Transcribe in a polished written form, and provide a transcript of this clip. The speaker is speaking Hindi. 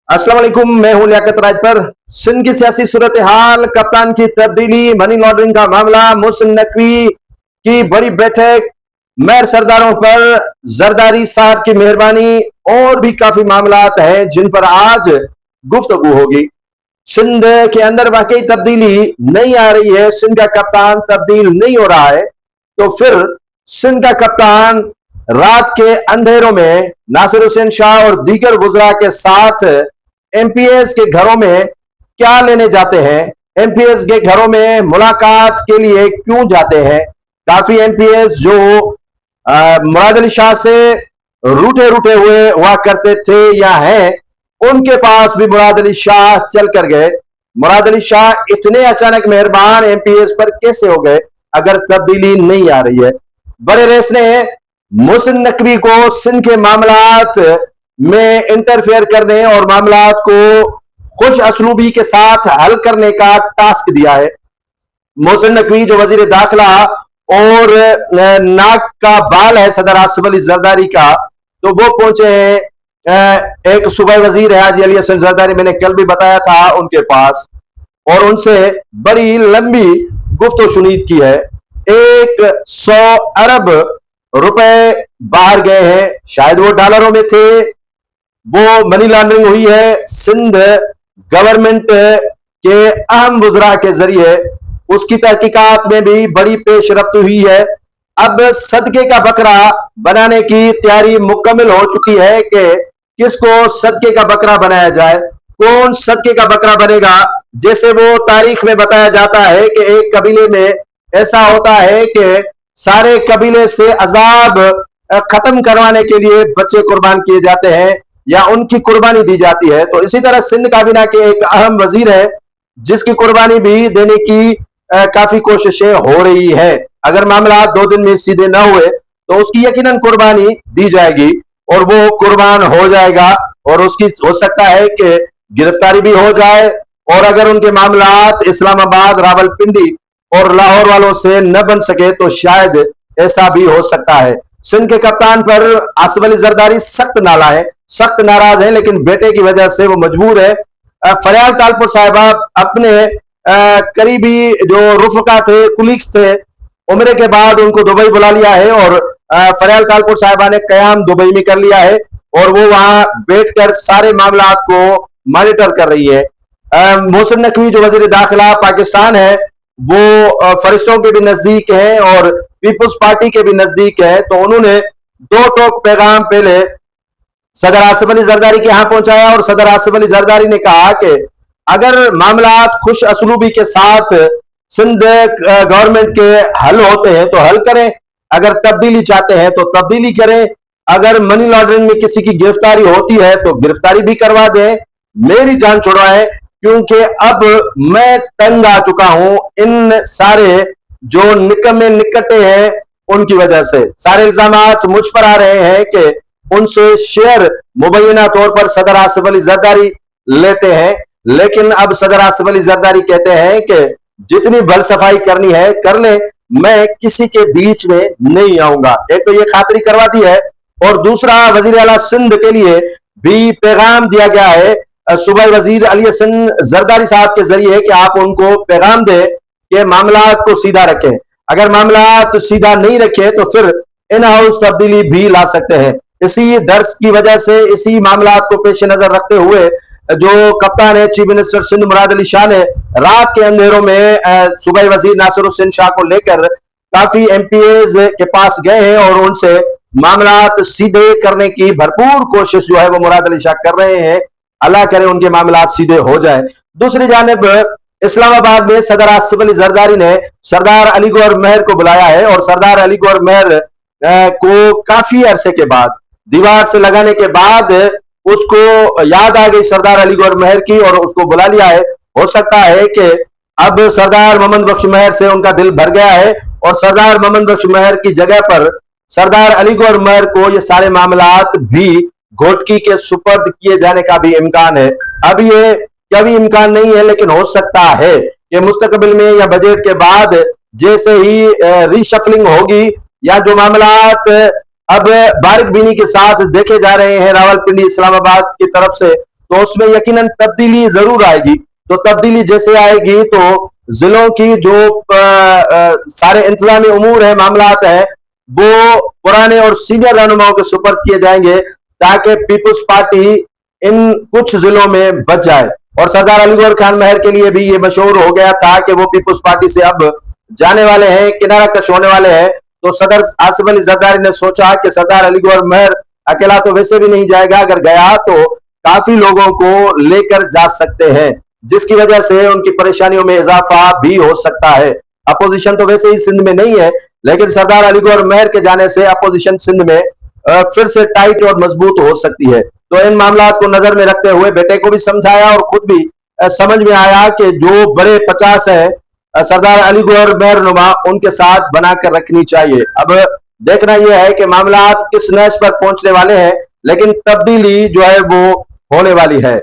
अस्सलाम वालेकुम, मैं हूं लियाकत राजपर। सिंध की सियासी सूरत हाल, कप्तान की तब्दीली, मनी लॉन्ड्रिंग का मामला, मोहसिन नकवी की बड़ी बैठक, मेयर सरदारों पर जरदारी साहब की मेहरबानी और भी काफी मामलात हैं जिन पर आज गुफ्तगू होगी। सिंध के अंदर वाकई तब्दीली नहीं आ रही है, सिंध का कप्तान तब्दील नहीं हो रहा है, तो फिर सिंध का कप्तान रात के अंधेरों में नासिर हुसैन शाह और दीगर वुजरा के साथ एमपीएस के घरों में क्या लेने जाते हैं, एमपीएस के घरों में मुलाकात के लिए क्यों जाते हैं। काफी एमपीएस जो मुराद अली शाह से रूठे रूठे हुए हुआ करते थे या हैं, उनके पास भी मुराद अली शाह चल कर गए। मुराद अली शाह इतने अचानक मेहरबान एमपीएस पर कैसे हो गए अगर तब्दीली नहीं आ रही है। बड़े रेस ने मोहसिन नकवी को सिंध के मामलात में इंटरफेयर करने और मामलात को खुश असलूबी के साथ हल करने का टास्क दिया है। मोहसिन नकवी जो वजीर दाखिला और नाक का बाल है सदर आसिफ अली जरदारी का, तो वो पहुंचे हैं एक सूबाई वजीर है हाजी अली हसन जरदारी, मैंने कल भी बताया था, उनके पास, और उनसे बड़ी लंबी गुफ्तो शुनीद की है। 100 अरब रुपए बाहर गए हैं, शायद वो डॉलरों में थे, वो मनी लॉन्ड्रिंग हुई है सिंध गवर्नमेंट के अहम वुजरा के जरिए, उसकी तहकीकात में भी बड़ी पेशरफ्त हुई है। अब सदके का बकरा बनाने की तैयारी मुकम्मल हो चुकी है कि किसको सदके का बकरा बनाया जाए, कौन सदके का बकरा बनेगा। जैसे वो तारीख में बताया जाता है कि एक कबीले में ऐसा होता है कि सारे कबीले से अजाब खत्म करवाने के लिए बच्चे कुर्बान किए जाते हैं या उनकी कुर्बानी दी जाती है। तो इसी तरह सिंध काबीना के एक अहम वजीर है जिसकी कुर्बानी भी देने की काफी कोशिशें हो रही है। अगर मामला 2 दिन में सीधे ना हुए तो उसकी यकीनन कुर्बानी दी जाएगी और वो कुर्बान हो जाएगा, और उसकी हो सकता है कि गिरफ्तारी भी हो जाए, और अगर उनके मामलात इस्लामाबाद, रावलपिंडी और लाहौर वालों से न बन सके तो शायद ऐसा भी हो सकता है। सिंध के कप्तान पर आसिफ अली जरदारी सख्त नाला है, सख्त नाराज है, लेकिन बेटे की वजह से वो मजबूर है। फरियाल तालपुर साहिबा अपने करीबी जो रुफका थे, कुलीग्स थे, उम्र के बाद उनको दुबई बुला लिया है और फरियाल तालपुर साहिबा ने कयाम दुबई में कर लिया है और वो वहां बैठकर सारे मामलात को मॉनिटर कर रही है। मोहसिन नकवी जो वजीर दाखिला पाकिस्तान है, वो फरिश्तों के भी नजदीक है और पीपुल्स पार्टी के भी नजदीक है, तो उन्होंने 2 टोक पैगाम पहले सदर आसिफ अली जरदारी के यहां पहुंचाया और सदर आसिफ अली जरदारी ने कहा कि अगर मामलात खुश असलूबी के साथ सिंध गवर्नमेंट के हल होते हैं तो हल करें, अगर तब्दीली चाहते हैं तो तब्दीली करें, अगर मनी लॉन्ड्रिंग में किसी की गिरफ्तारी होती है तो गिरफ्तारी भी करवा दें, मेरी जान छुड़वाएं, क्योंकि अब मैं तंग आ चुका हूं इन सारे जो निकम्मे निकटे हैं उनकी वजह से। सारे इल्जामात मुझ पर आ रहे हैं कि उनसे शेयर मुबैना तौर पर सदर आसिफ अली जरदारी लेते हैं, लेकिन अब सदर आसिफ अली जरदारी कहते हैं कि जितनी भल सफाई करनी है कर ले, मैं किसी के बीच में नहीं आऊंगा। एक तो ये खातरी करवा दी है, और दूसरा वजीर आला सिंध के लिए भी पैगाम दिया गया है सूबाई वजीर अली हसन जरदारी साहब के जरिए कि आप उनको पैगाम दें कि मामलात को सीधा रखें। अगर मामलात सीधा नहीं रखे तो फिर इन हाउस तब्दीली भी ला सकते हैं। इसी डर की वजह से, इसी मामलात को पेश नजर रखते हुए जो कप्तान है चीफ मिनिस्टर सिंध मुराद अली शाह ने रात के अंधेरों में सूबाई वजीर नासिर हुसैन शाह को लेकर काफी एमपीएस के पास गए हैं और उनसे मामलात सीधे करने की भरपूर कोशिश जो है वो मुराद अली शाह कर रहे हैं। अल्लाह करे उनके मामलात सीधे हो जाए। दूसरी जानिब इस्लामाबाद में सदर आसिफ अली जरदारी ने सरदार अली गौहर मेहर को बुलाया है और सरदार अली गौहर मेहर को काफी अरसे के बाद, दीवार से लगाने के बाद, उसको याद आ गई सरदार अली गौहर मेहर की और उसको बुला लिया है। हो सकता है कि अब सरदार मोहम्मद बख्श मेहर से उनका दिल भर गया है और सरदार मोहम्मद बख्श मेहर की जगह पर सरदार अली गौहर मेहर को ये सारे मामलात भी घोटकी के सुपर्द किए जाने का भी इम्कान है। अब ये कभी इम्कान नहीं है, लेकिन हो सकता है कि मुस्तकबिल में या बजट के बाद जैसे ही रीशफलिंग होगी या जो मामलात अब बारिक बीनी के साथ देखे जा रहे हैं रावलपिंडी इस्लामाबाद की तरफ से, तो उसमें यकीनन तब्दीली जरूर आएगी। तो तब्दीली जैसे आएगी तो जिलों की जो सारे इंतजामी उमूर है, मामलात है, वो पुराने और सीनियर रहनुमाओं के सुपर्द किए जाएंगे ताकि पीपुल्स पार्टी इन कुछ जिलों में बच जाए। और सरदार अली गौहर खान महर के लिए भी ये मशहूर हो गया था कि वो पीपुल्स पार्टी से अब जाने वाले हैं, किनारा कश होने वाले हैं। तो सदर आसिफ अली जरदारी ने सोचा कि सरदार अली गौहर महर अकेला तो वैसे भी नहीं जाएगा, अगर गया तो काफी लोगों को लेकर जा सकते हैं, जिसकी वजह से उनकी परेशानियों में इजाफा भी हो सकता है। अपोजिशन तो वैसे ही सिंध में नहीं है, लेकिन सरदार अली गौहर महर के जाने से अपोजिशन सिंध में फिर से टाइट और मजबूत हो सकती है। तो इन मामला को नजर में रखते हुए बेटे को भी समझाया और खुद भी समझ में आया कि जो बड़े 50 है सरदार अली गौहर महर नुमा, उनके साथ बनाकर रखनी चाहिए। अब देखना यह है कि मामला किस नहज पर पहुंचने वाले हैं, लेकिन तब्दीली जो है वो होने वाली है।